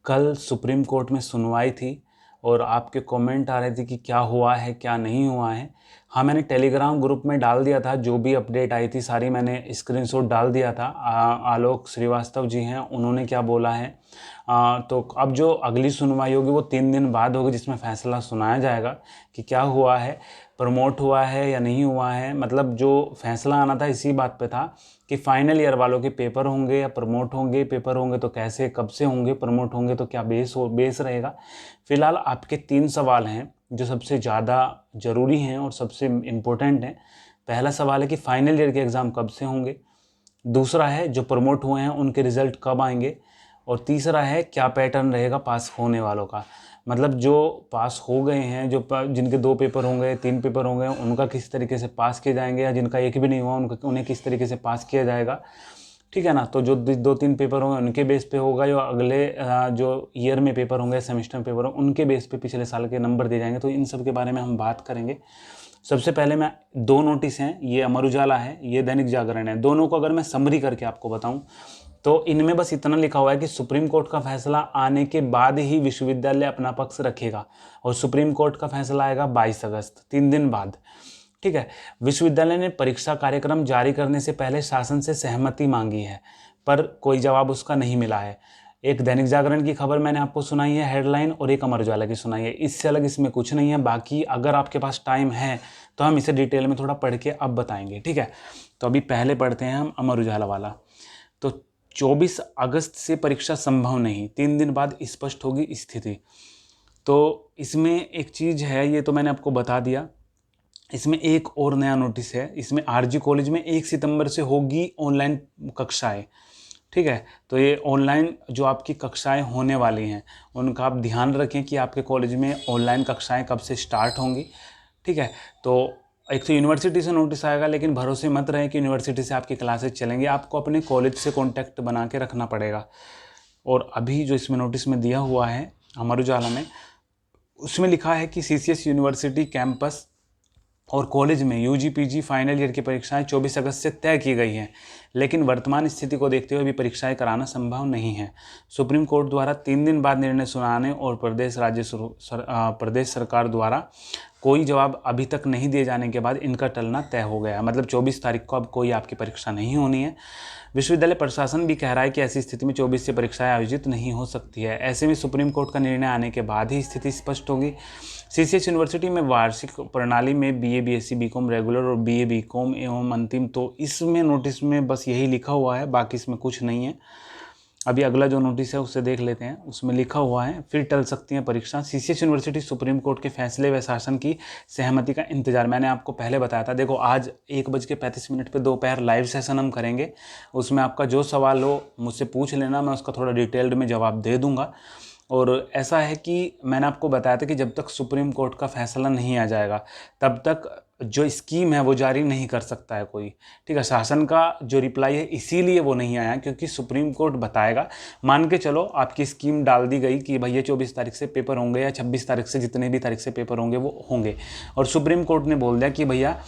कल supreme court में सुनवाई थी और आपके कमेंट आ रहे थे कि क्या हुआ है क्या नहीं हुआ है। हाँ, मैंने टेलीग्राम ग्रुप में डाल दिया था, जो भी अपडेट आई थी सारी मैंने स्क्रीनशॉट डाल दिया था। आलोक श्रीवास्तव जी हैं, उन्होंने क्या बोला है। तो अब जो अगली सुनवाई होगी वो 3 दिन बाद होगी, जिसमें फैसला सुनाया जाएगा कि क्या हुआ है, प्रमोट हुआ है या नहीं हुआ है। मतलब जो फैसला आना था इसी बात पे था कि फाइनल ईयर वालों के पेपर होंगे या प्रमोट होंगे, पेपर होंगे तो कैसे कब से होंगे, प्रमोट होंगे तो क्या बेस रहेगा। फिलहाल आपके 3 सवाल हैं जो सबसे ज़्यादा ज़रूरी हैं और सबसे इम्पोर्टेंट हैं। पहला सवाल है कि फाइनल ईयर के एग्ज़ाम कब से होंगे, दूसरा है जो प्रमोट हुए हैं उनके रिज़ल्ट कब आएंगे, और तीसरा है क्या पैटर्न रहेगा पास होने वालों का। मतलब जो पास हो गए हैं, जिनके 2 पेपर होंगे 3 पेपर होंगे, उनका किस तरीके से पास किए जाएंगे, या जिनका एक भी नहीं हुआ उन्हें किस तरीके से पास किया जाएगा। ठीक है ना। तो जो 2-3 पेपर होंगे उनके बेस पे होगा, या अगले जो ईयर में पेपर होंगे, सेमेस्टर पेपर होंगे, उनके बेस पे पिछले साल के नंबर दिए जाएंगे। तो इन सब के बारे में हम बात करेंगे। सबसे पहले मैं 2 नोटिस हैं, ये अमर उजाला है, ये दैनिक जागरण है। दोनों को अगर मैं समरी करके आपको बताऊं तो इनमें बस इतना लिखा हुआ है कि सुप्रीम कोर्ट का फैसला आने के बाद ही विश्वविद्यालय अपना पक्ष रखेगा, और सुप्रीम कोर्ट का फैसला आएगा 22 अगस्त, 3 दिन बाद। ठीक है। विश्वविद्यालय ने परीक्षा कार्यक्रम जारी करने से पहले शासन से सहमति मांगी है, पर कोई जवाब उसका नहीं मिला है। एक दैनिक जागरण की खबर मैंने आपको सुनाई है हेडलाइन, और एक अमर उजाला की सुनाई है। इससे अलग इसमें कुछ नहीं है। बाकी अगर आपके पास टाइम है तो हम इसे डिटेल में थोड़ा पढ़ के अब बताएंगे। ठीक है। तो अभी पहले पढ़ते हैं हम अमर उजाला वाला। तो 24 अगस्त से परीक्षा संभव नहीं, 3 दिन बाद स्पष्ट होगी स्थिति। तो इसमें एक चीज़ है, ये तो मैंने आपको बता दिया। इसमें एक और नया नोटिस है, इसमें आरजी कॉलेज में 1 सितंबर से होगी ऑनलाइन कक्षाएं। ठीक है। तो ये ऑनलाइन जो आपकी कक्षाएं होने वाली हैं उनका आप ध्यान रखें कि आपके कॉलेज में ऑनलाइन कक्षाएं कब से स्टार्ट होंगी। ठीक है। तो एक तो यूनिवर्सिटी से नोटिस आएगा, लेकिन भरोसे मत रहे कि यूनिवर्सिटी से आपकी क्लासेस चलेंगे, आपको अपने कॉलेज से कॉन्टैक्ट बना के रखना पड़ेगा। और अभी जो इसमें नोटिस में दिया हुआ है अमर उजाला में, उसमें लिखा है कि सीसीएस यूनिवर्सिटी कैंपस और कॉलेज में यूजी पीजी फाइनल ईयर की परीक्षाएं 24 अगस्त से तय की गई हैं, लेकिन वर्तमान स्थिति को देखते हुए भी परीक्षाएं कराना संभव नहीं है। सुप्रीम कोर्ट द्वारा 3 दिन बाद निर्णय सुनाने और प्रदेश सरकार द्वारा कोई जवाब अभी तक नहीं दिए जाने के बाद इनका टलना तय हो गया। मतलब 24 तारीख को अब कोई आपकी परीक्षा नहीं होनी है। विश्वविद्यालय प्रशासन भी कह रहा है कि ऐसी स्थिति में 24 से परीक्षाएं आयोजित नहीं हो सकती है। ऐसे में सुप्रीम कोर्ट का निर्णय आने के बाद ही स्थिति स्पष्ट होगी। सीसीएस यूनिवर्सिटी में वार्षिक प्रणाली में बीए बीएससी बीकॉम रेगुलर और बीए बीकॉम एवं अंतिम, तो इसमें नोटिस में बस यही लिखा हुआ है, बाकी इसमें कुछ नहीं है। अभी अगला जो नोटिस है उससे देख लेते हैं। उसमें लिखा हुआ है फिर टल सकती है परीक्षा, सीसीएस यूनिवर्सिटी सुप्रीम कोर्ट के फैसले व शासन की सहमति का इंतजार। मैंने आपको पहले बताया था, देखो आज 1:35 पे दोपहर लाइव सेशन हम करेंगे। उसमें आपका जो सवाल हो मुझसे पूछ लेना, मैं उसका थोड़ा डिटेल्ड में जवाब दे दूंगा। और ऐसा है कि मैंने आपको बताया था कि जब तक सुप्रीम कोर्ट का फैसला नहीं आ जाएगा तब तक जो स्कीम है वो जारी नहीं कर सकता है कोई। ठीक है। शासन का जो रिप्लाई है इसीलिए वो नहीं आया क्योंकि सुप्रीम कोर्ट बताएगा। मान के चलो आपकी स्कीम डाल दी गई कि भैया 24 तारीख से पेपर होंगे या 26 तारीख से, जितने भी तारीख से पेपर होंगे वो होंगे, और सुप्रीम कोर्ट ने बोल दिया कि भैया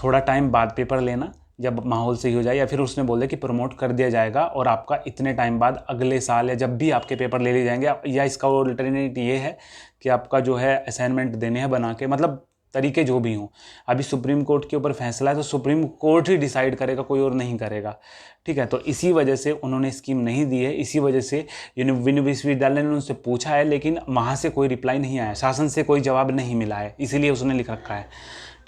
थोड़ा टाइम बाद पेपर लेना जब माहौल सही हो जाए, या फिर उसने बोल दिया कि प्रमोट कर दिया जाएगा और आपका इतने टाइम बाद अगले साल या जब भी आपके पेपर ले लिए जाएंगे, या इसका अल्टरनेट ये है कि आपका जो है असाइनमेंट देने हैं बना के, मतलब तरीके जो भी हों। अभी सुप्रीम कोर्ट के ऊपर फैसला है तो सुप्रीम कोर्ट ही डिसाइड करेगा, कोई और नहीं करेगा। ठीक है। तो इसी वजह से उन्होंने स्कीम नहीं दी है, इसी वजह से विश्वविद्यालय ने उनसे पूछा है लेकिन वहाँ से कोई रिप्लाई नहीं आया, शासन से कोई जवाब नहीं मिला है, इसीलिए उसने लिख रखा है।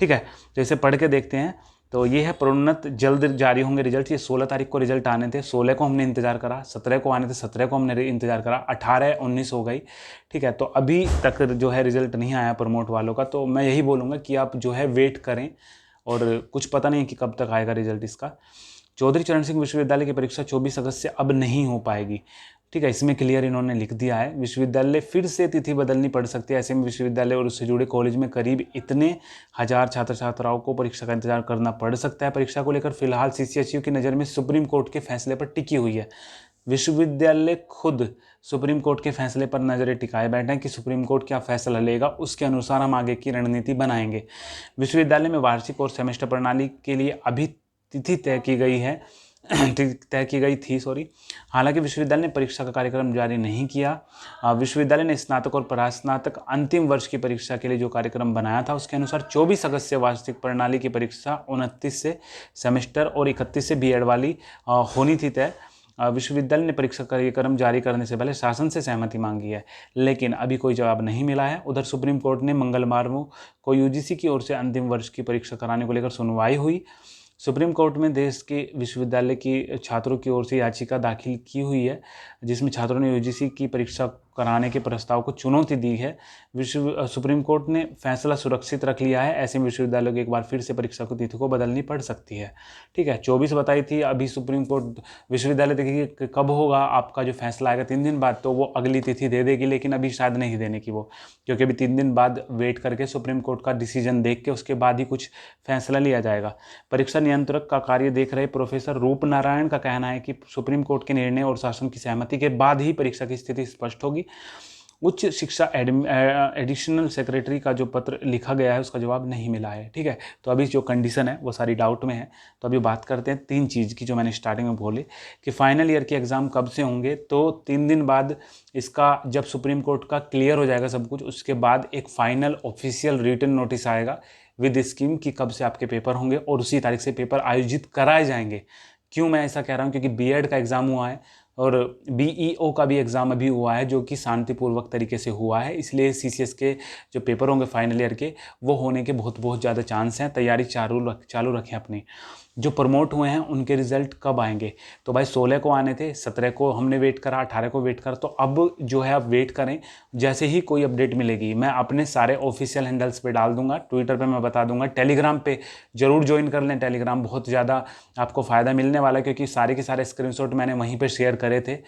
ठीक है। तो इसे पढ़ के देखते हैं। तो ये है प्रोन्नत जल्द जारी होंगे रिजल्ट। ये 16 तारीख को रिजल्ट आने थे, 16 को हमने इंतजार करा, 17 को आने थे, 17 को हमने इंतजार करा, 18 19 हो गई। ठीक है। तो अभी तक जो है रिजल्ट नहीं आया प्रमोट वालों का। तो मैं यही बोलूँगा कि आप जो है वेट करें, और कुछ पता नहीं कि कब तक आएगा रिजल्ट इसका। चौधरी चरण सिंह विश्वविद्यालय की परीक्षा 24 अगस्त से अब नहीं हो पाएगी। ठीक है। इसमें क्लियर इन्होंने लिख दिया है, विश्वविद्यालय फिर से तिथि बदलनी पड़ सकती है। ऐसे में विश्वविद्यालय और उससे जुड़े कॉलेज में करीब इतने हजार छात्र छात्राओं को परीक्षा का इंतजार करना पड़ सकता है। परीक्षा को लेकर फिलहाल सीसीएसयू की नज़र में सुप्रीम कोर्ट के फैसले पर टिकी हुई है। विश्वविद्यालय खुद सुप्रीम कोर्ट के फैसले पर नजरें टिकाए बैठे हैं कि सुप्रीम कोर्ट क्या फैसला लेगा, उसके अनुसार हम आगे की रणनीति बनाएंगे। विश्वविद्यालय में वार्षिक और सेमेस्टर प्रणाली के लिए अभी तिथि तय की गई है। तय की गई थी सॉरी। हालांकि विश्वविद्यालय ने परीक्षा का कार्यक्रम जारी नहीं किया। विश्वविद्यालय ने स्नातक और परास्नातक अंतिम वर्ष की परीक्षा के लिए जो कार्यक्रम बनाया था उसके अनुसार 24 अगस्त से वार्षिक प्रणाली की परीक्षा, 29 से सेमेस्टर और 31 से बीएड वाली होनी थी तय। विश्वविद्यालय ने परीक्षा कार्यक्रम जारी करने से पहले शासन से सहमति मांगी है, लेकिन अभी कोई जवाब नहीं मिला है। उधर सुप्रीम कोर्ट ने मंगलवार को यूजीसी की ओर से अंतिम वर्ष की परीक्षा कराने को लेकर सुनवाई हुई। सुप्रीम कोर्ट में देश के विश्वविद्यालय की छात्रों की ओर से याचिका दाखिल की हुई है, जिसमें छात्रों ने यूजीसी की परीक्षा कराने के प्रस्ताव को चुनौती दी है। सुप्रीम कोर्ट ने फैसला सुरक्षित रख लिया है। ऐसे में विश्वविद्यालयों को एक बार फिर से परीक्षा की तिथि को बदलनी पड़ सकती है। ठीक है, 24 बताई थी, अभी सुप्रीम कोर्ट विश्वविद्यालय देखिए कि कब होगा आपका जो फैसला आएगा 3 दिन बाद, तो वो अगली तिथि दे देगी, लेकिन अभी शायद नहीं देने की वो, क्योंकि अभी 3 दिन बाद वेट करके सुप्रीम कोर्ट का डिसीजन देख के उसके बाद ही कुछ फैसला लिया जाएगा। परीक्षा नियंत्रक का कार्य देख रहे प्रोफेसर रूप नारायण का कहना है कि सुप्रीम कोर्ट के निर्णय और शासन की सहमति के बाद ही परीक्षा की स्थिति स्पष्ट होगी। उच्च शिक्षा एडिशनल सेक्रेटरी का जो पत्र लिखा गया है उसका जवाब नहीं मिला है। ठीक है, तो अभी जो कंडीशन है वो सारी डाउट में है। तो अभी बात करते हैं 3 चीज़ की जो मैंने स्टार्टिंग में बोली कि फाइनल ईयर के एग्ज़ाम कब से होंगे। तो 3 दिन बाद इसका जब सुप्रीम कोर्ट का क्लियर हो जाएगा सब कुछ, उसके बाद एक फाइनल ऑफिशियल रिटन नोटिस आएगा विद स्कीम कि कब से आपके पेपर होंगे और उसी तारीख से पेपर आयोजित कराए जाएंगे। क्यों मैं ऐसा कह रहा हूँ, क्योंकि बीएड का एग्ज़ाम हुआ है और बीईओ का भी एग्ज़ाम अभी हुआ है जो कि शांतिपूर्वक तरीके से हुआ है, इसलिए सीसीएस के जो पेपर होंगे फाइनल ईयर के वो होने के बहुत ज़्यादा चांस हैं। तैयारी चालू रखें अपनी। जो प्रमोट हुए हैं उनके रिजल्ट कब आएंगे, तो भाई 16 को आने थे, 17 को हमने वेट करा, 18 को वेट करा, तो अब जो है आप वेट करें। जैसे ही कोई अपडेट मिलेगी मैं अपने सारे ऑफिशियल हैंडल्स पे डाल दूंगा, ट्विटर पे मैं बता दूंगा, टेलीग्राम पे जरूर ज्वाइन कर लें। टेलीग्राम बहुत ज़्यादा आपको फ़ायदा मिलने वाला है क्योंकि सारे के सारे स्क्रीनशॉट मैंने वहीं पर शेयर करे थे।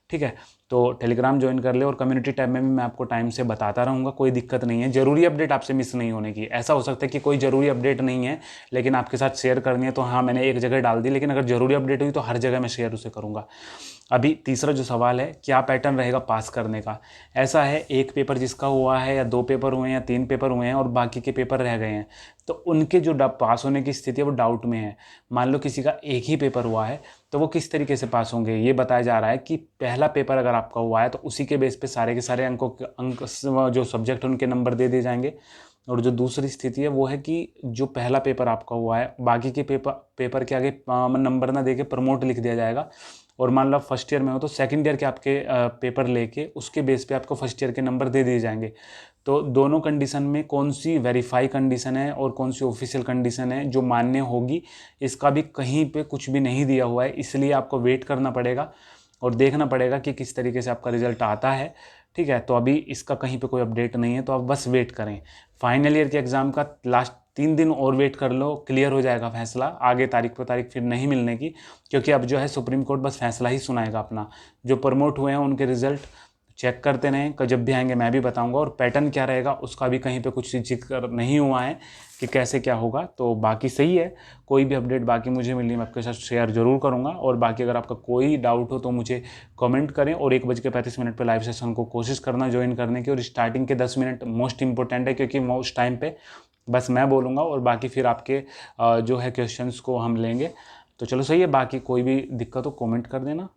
ठीक है, तो टेलीग्राम ज्वाइन कर ले और कम्युनिटी टैब में भी मैं आपको टाइम से बताता रहूँगा, कोई दिक्कत नहीं है। ज़रूरी अपडेट आपसे मिस नहीं होने की। ऐसा हो सकता है कि कोई ज़रूरी अपडेट नहीं है लेकिन आपके साथ शेयर करनी है, तो हाँ मैंने एक जगह डाल दी, लेकिन अगर ज़रूरी अपडेट हुई तो हर जगह मैं शेयर उसे करूँगा। अभी तीसरा जो सवाल है, क्या पैटर्न रहेगा पास करने का। ऐसा है, एक पेपर जिसका हुआ है या 2 पेपर हुए हैं या 3 पेपर हुए हैं और बाकी के पेपर रह गए हैं, तो उनके जो पास होने की स्थिति है वो डाउट में है। मान लो किसी का एक ही पेपर हुआ है तो वो किस तरीके से पास होंगे, ये बताया जा रहा है कि पहला पेपर अगर आपका हुआ है तो उसी के बेस पे सारे के सारे अंक जो सब्जेक्ट उनके नंबर दे दिए जाएंगे। और जो दूसरी स्थिति है वो है कि जो पहला पेपर आपका हुआ है बाकी के पेपर के आगे नंबर ना दे के प्रमोट लिख दिया जाएगा। और मान लो फर्स्ट ईयर में हो तो सेकंड ईयर के आपके पेपर लेके उसके बेस पे आपको फर्स्ट ईयर के नंबर दे दिए जाएंगे। तो दोनों कंडीशन में कौन सी वेरीफाई कंडीशन है और कौन सी ऑफिशियल कंडीशन है जो मान्य होगी, इसका भी कहीं पे कुछ भी नहीं दिया हुआ है, इसलिए आपको वेट करना पड़ेगा और देखना पड़ेगा कि किस तरीके से आपका रिजल्ट आता है। ठीक है, तो अभी इसका कहीं पे कोई अपडेट नहीं है, तो आप बस वेट करें। फाइनल ईयर के एग्ज़ाम का लास्ट 3 दिन और वेट कर लो, क्लियर हो जाएगा फैसला। आगे तारीख पर तारीख फिर नहीं मिलने की, क्योंकि अब जो है सुप्रीम कोर्ट बस फैसला ही सुनाएगा अपना। जो प्रमोट हुए हैं उनके रिजल्ट चेक करते रहें, जब भी आएंगे मैं भी बताऊंगा। और पैटर्न क्या रहेगा उसका भी कहीं पे कुछ जिक्र नहीं हुआ है कि कैसे क्या होगा। तो बाकी सही है, कोई भी अपडेट बाकी मुझे मिली मैं आपके साथ शेयर जरूर करूंगा। और बाकी अगर आपका कोई डाउट हो तो मुझे कमेंट करें। और 1:35 पे लाइव सेशन को कोशिश करना ज्वाइन करने की। और स्टार्टिंग के 10 मिनट मोस्ट इंपॉर्टेंट है, क्योंकि उस टाइम पे बस मैं बोलूँगा और बाकी फिर आपके जो है क्वेश्चंस को हम लेंगे। तो चलो सही है, बाकी कोई भी दिक्कत हो कमेंट कर देना।